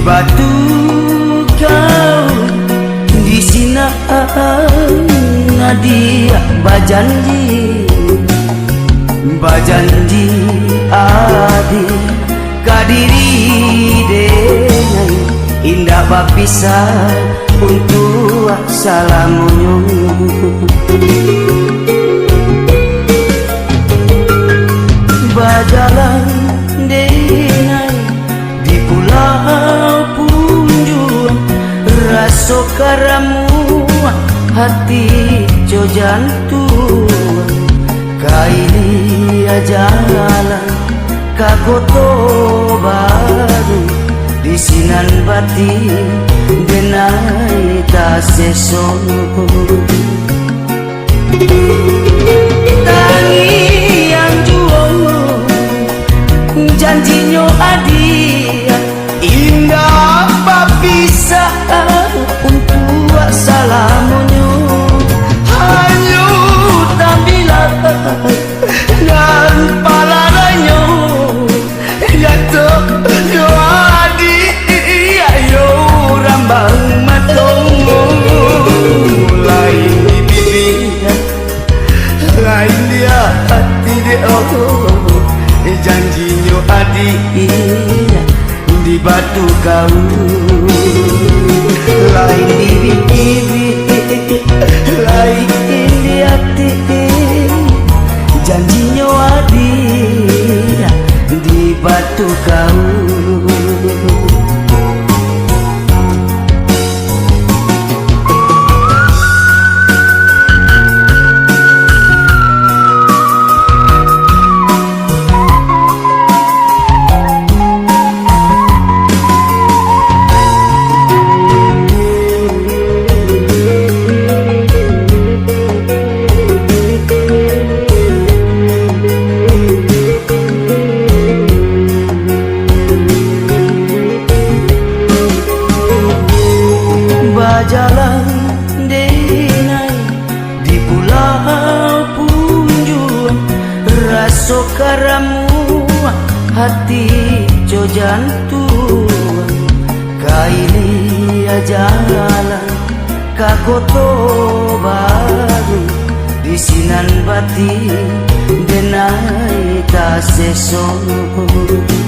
batu kau di sina nadia bajanji adi kadiri denai indah bapisah untuk salamunyo bajalan denai di pulau Punjung raso karamu hati jo jantung kaili jalan kagoto baru di sinan bati denai ta sesono tangi yang juono janjinyo adia indah babisa untuk salamunyo hanyu tambilan dan palaranyo jatuh doadi ayo rambang matongo lain di bibir lain dia hati dia janjinya adi di batu kau lain di bibir lain di hati janjinya adi di batu kau. Jalan denai di pulau Punjung raso karamu hati jo jantung kaili jalan kagoto baru di sinan bati denai ta sesono